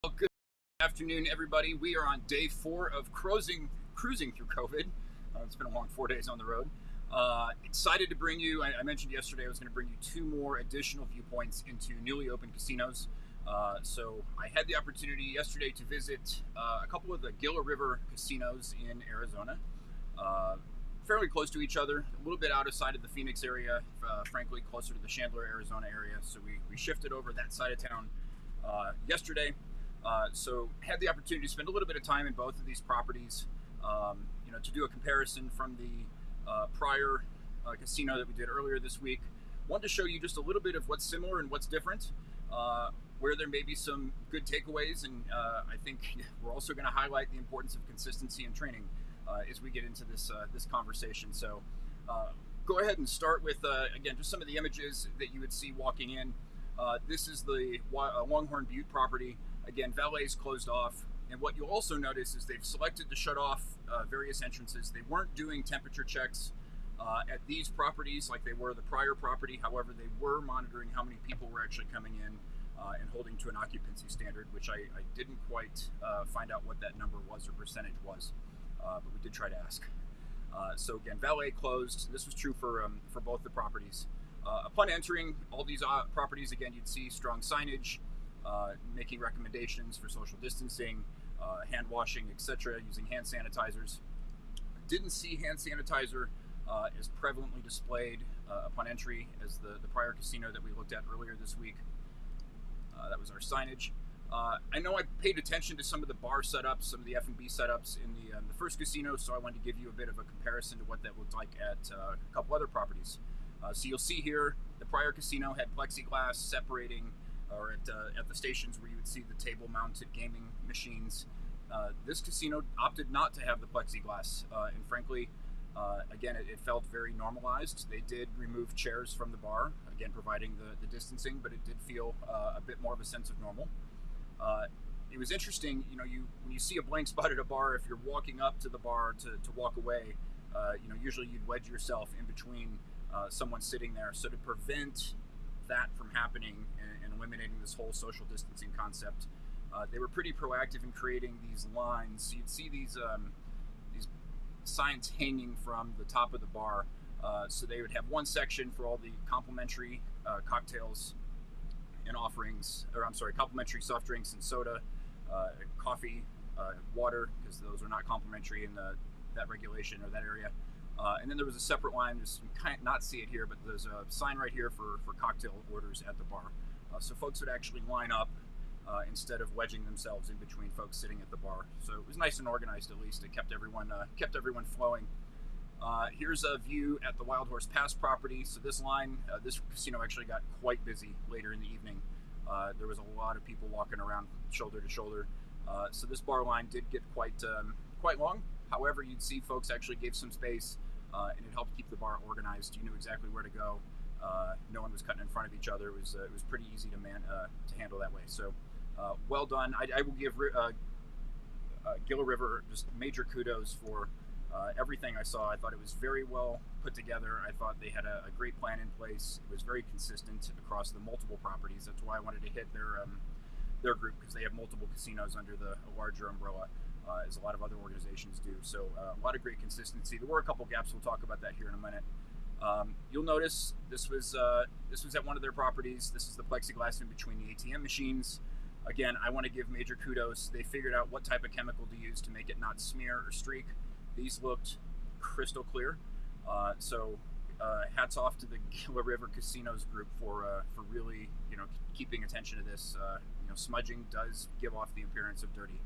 Well, good afternoon, everybody. We are on day 4 of cruising through COVID. It's been a long 4 days on the road. Excited to bring you, I mentioned yesterday I was going to bring you 2 more additional viewpoints into newly opened casinos. So I had the opportunity yesterday to visit a couple of the Gila River casinos in Arizona. Fairly close to each other, a little bit outside of the Phoenix area, frankly closer to the Chandler, Arizona area. So we shifted over that side of town yesterday. So had the opportunity to spend a little bit of time in both of these properties, to do a comparison from the prior casino that we did earlier this week. Wanted to show you just a little bit of what's similar and what's different, where there may be some good takeaways, and I think we're also going to highlight the importance of consistency and training as we get into this conversation. So go ahead and start with, again, just some of the images that you would see walking in. This is the Longhorn Butte property. Again, valet's closed off. And what you'll also notice is they've selected to shut off various entrances. They weren't doing temperature checks at these properties like they were the prior property. However, they were monitoring how many people were actually coming in and holding to an occupancy standard, which I didn't quite find out what that number was or percentage was, but we did try to ask. So again, valet closed. This was true for both the properties. Upon entering all these properties, again, you'd see strong signage, making recommendations for social distancing, hand washing, etc., using hand sanitizers. Didn't see hand sanitizer as prevalently displayed upon entry as the prior casino that we looked at earlier this week. That was our signage. I know I paid attention to some of the bar setups, some of the F&B setups in the first casino, so I wanted to give you a bit of a comparison to what that looked like at a couple other properties. So you'll see here, the prior casino had plexiglass separating, or at the stations where you would see the table-mounted gaming machines. This casino opted not to have the plexiglass, and frankly, again, it felt very normalized. They did remove chairs from the bar, again, providing the distancing, but it did feel a bit more of a sense of normal. It was interesting, when you see a blank spot at a bar, if you're walking up to the bar to walk away, usually you'd wedge yourself in between someone sitting there. So to prevent that from happening and eliminating this whole social distancing concept, they were pretty proactive in creating these lines. So you'd see these signs hanging from the top of the bar. So they would have one section for all the complimentary cocktails and offerings, complimentary soft drinks and soda, coffee, water, because those are not complimentary in that regulation or that area. And then there was a separate line, just you can't not see it here, but there's a sign right here for cocktail orders at the bar. So folks would actually line up instead of wedging themselves in between folks sitting at the bar. So it was nice and organized, at least. It kept everyone flowing. Here's a view at the Wild Horse Pass property. So this line, this casino actually got quite busy later in the evening. There was a lot of people walking around shoulder to shoulder. So this bar line did get quite long. However, you'd see folks actually gave some space, and it helped keep the bar organized. You knew exactly where to go. No one was cutting in front of each other. It was pretty easy to handle that way. So well done. I will give Gila River just major kudos for everything I saw. I thought it was very well put together. I thought they had a great plan in place. It was very consistent across the multiple properties. That's why I wanted to hit their group, because they have multiple casinos under a larger umbrella, as a lot of other organizations do. So a lot of great consistency. There were a couple gaps. We'll talk about that here in a minute. You'll notice this was at one of their properties. This is the plexiglass in between the ATM machines. Again, I want to give major kudos. They figured out what type of chemical to use to make it not smear or streak. These looked crystal clear. So hats off to the Gila River Casinos group for really keeping attention to this. Smudging does give off the appearance of dirty.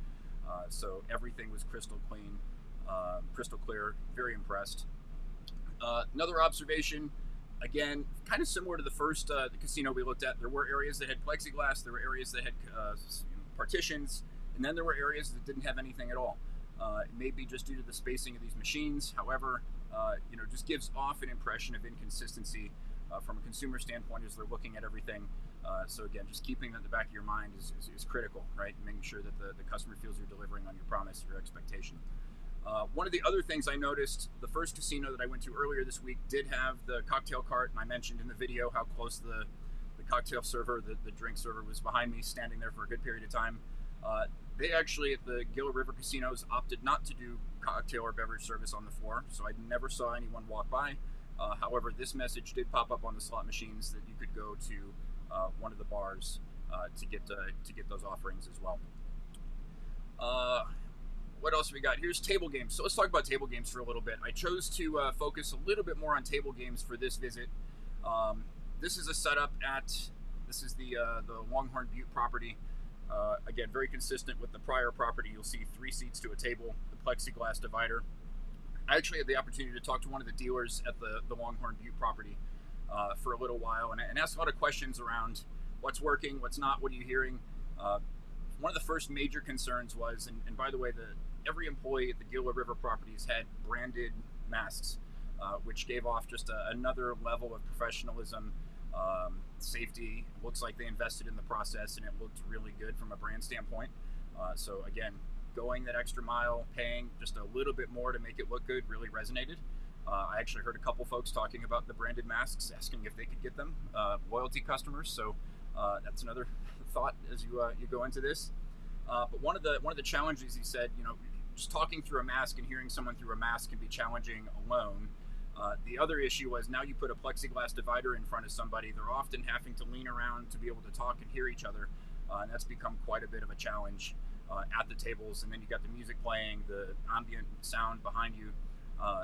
So everything was crystal clean, crystal clear. Very impressed. Another observation, again, kind of similar to the first the casino we looked at. There were areas that had plexiglass, there were areas that had partitions, and then there were areas that didn't have anything at all. It may be just due to the spacing of these machines. However, just gives off an impression of inconsistency from a consumer standpoint as they're looking at everything. So again, just keeping that in the back of your mind is critical, right? Making sure that the customer feels you're delivering on your promise, your expectation. One of the other things I noticed, the first casino that I went to earlier this week did have the cocktail cart, and I mentioned in the video how close the cocktail server, the drink server, was behind me, standing there for a good period of time. They actually, at the Gila River casinos, opted not to do cocktail or beverage service on the floor, so I never saw anyone walk by. However, this message did pop up on the slot machines that you could go to one of the bars to get those offerings as well. What else have we got? Here's table games. So let's talk about table games for a little bit. I chose to focus a little bit more on table games for this visit. This is a setup this is the Longhorn Butte property. Again, very consistent with the prior property. You'll see 3 seats to a table, the plexiglass divider. I actually had the opportunity to talk to one of the dealers at the Longhorn Butte property for a little while and asked a lot of questions around what's working, what's not, what are you hearing. One of the first major concerns was, and by the way, every employee at the Gila River properties had branded masks, which gave off just another level of professionalism, safety. It looks like they invested in the process and it looked really good from a brand standpoint. So again, going that extra mile, paying just a little bit more to make it look good really resonated. I actually heard a couple folks talking about the branded masks, asking if they could get them, loyalty customers. So that's another thought as you go into this. But one of the challenges, he said, just talking through a mask and hearing someone through a mask can be challenging alone. The other issue was now you put a plexiglass divider in front of somebody, they're often having to lean around to be able to talk and hear each other, and that's become quite a bit of a challenge at the tables. And then you got the music playing, the ambient sound behind you.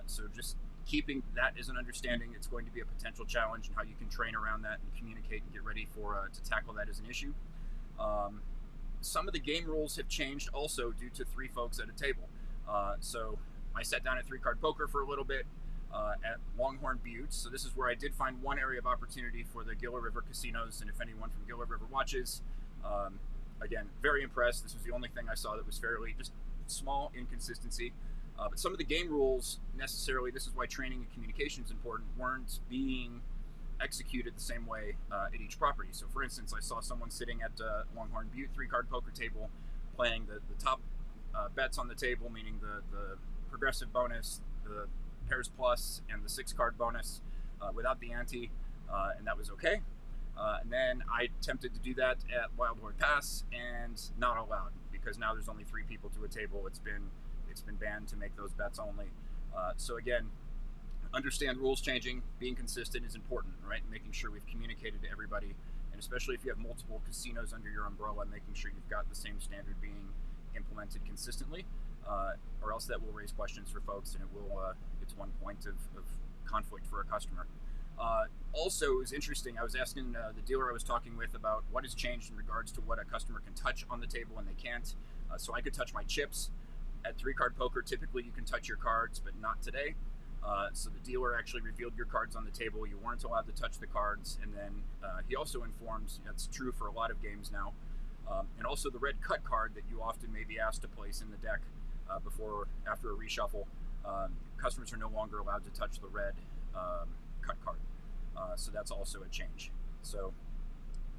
So just keeping that as an understanding, it's going to be a potential challenge, and how you can train around that and communicate and get ready to tackle that as an issue. Some of the game rules have changed also due to 3 folks at a table. So I sat down at 3-card poker for a little bit at Longhorn Butte. So this is where I did find one area of opportunity for the Gila River casinos, and if anyone from Gila River watches, again, very impressed. This was the only thing I saw that was fairly just small inconsistency. But some of the game rules necessarily, this is why training and communication is important, weren't being executed the same way at each property. So for instance, I saw someone sitting at Longhorn Butte 3-card poker table playing the top bets on the table, meaning the progressive bonus, the pairs plus, and the 6-card bonus without the ante, and that was okay. And then I attempted to do that at Wild Horse Pass and not allowed, because now there's only 3 people to a table. It's been banned to make those bets only. So again, understand rules changing, being consistent is important, right? Making sure we've communicated to everybody, and especially if you have multiple casinos under your umbrella, making sure you've got the same standard being implemented consistently, or else that will raise questions for folks, and it's one point of conflict for a customer. Also, it was interesting, I was asking the dealer I was talking with about what has changed in regards to what a customer can touch on the table and they can't. So I could touch my chips. At 3-card poker, typically you can touch your cards, but not today. So the dealer actually revealed your cards on the table. You weren't allowed to touch the cards. And then he also informs, that's true for a lot of games now, and also the red cut card that you often may be asked to place in the deck after a reshuffle. Customers are no longer allowed to touch the red cut card. So that's also a change. So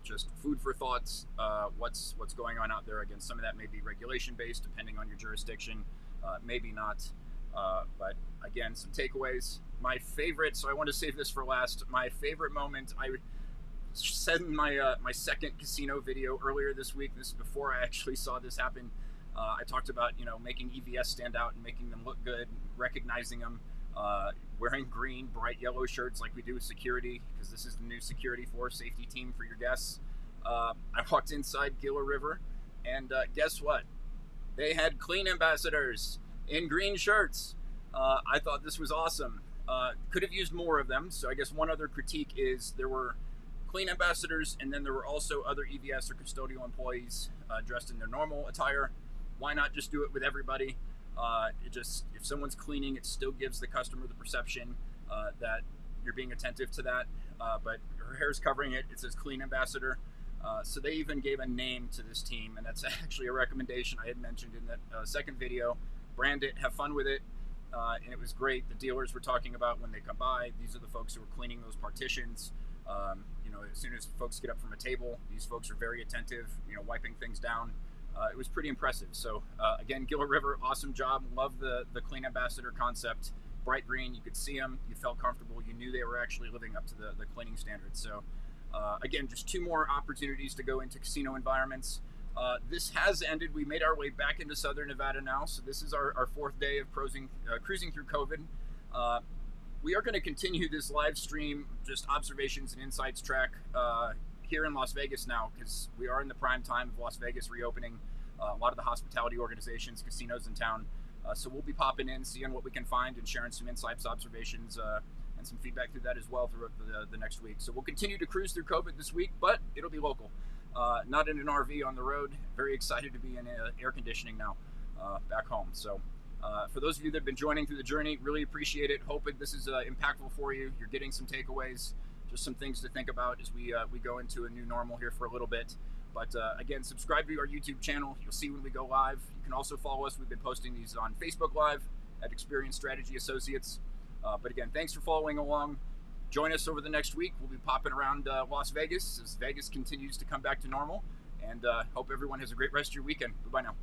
just food for thoughts, what's going on out there. Again, some of that may be regulation based depending on your jurisdiction, maybe not. But again, some takeaways. My favorite, so I want to save this for last, my favorite moment, I said in my second casino video earlier this week, this is before I actually saw this happen. I talked about, making EVS stand out and making them look good, recognizing them, wearing green, bright yellow shirts like we do with security, because this is the new security force safety team for your guests. I walked inside Gila River, and guess what? They had clean ambassadors in green shirts. I thought this was awesome. Could have used more of them. So I guess one other critique is there were clean ambassadors, and then there were also other EVS or custodial employees dressed in their normal attire. Why not just do it with everybody? If someone's cleaning, it still gives the customer the perception that you're being attentive to that. But her hair's covering it. It says clean ambassador. So they even gave a name to this team, and that's actually a recommendation I had mentioned in that second video. Brand it, have fun with it, and it was great. The dealers were talking about when they come by, these are the folks who are cleaning those partitions. As soon as folks get up from a table, these folks are very attentive, wiping things down. It was pretty impressive. So again, Gila River, awesome job. Love the clean ambassador concept. Bright green, you could see them, you felt comfortable, you knew they were actually living up to the cleaning standards. So again, just 2 more opportunities to go into casino environments. This has ended. We made our way back into Southern Nevada now, so this is our fourth day of cruising through COVID. We are going to continue this live stream, just observations and insights track here in Las Vegas now, because we are in the prime time of Las Vegas reopening. A lot of the hospitality organizations, casinos in town. So we'll be popping in, seeing what we can find, and sharing some insights, observations, and some feedback through that as well throughout the next week. So we'll continue to cruise through COVID this week, but it'll be local. Not in an RV on the road. Very excited to be in air conditioning now back home. So for those of you that have been joining through the journey, really appreciate it. Hoping this is impactful for you. You're getting some takeaways, just some things to think about as we go into a new normal here for a little bit. But again, subscribe to our YouTube channel. You'll see when we go live. You can also follow us. We've been posting these on Facebook Live at Experienced Strategy Associates. But again, thanks for following along. Join us over the next week. We'll be popping around Las Vegas as Vegas continues to come back to normal. And hope everyone has a great rest of your weekend. Bye-bye now.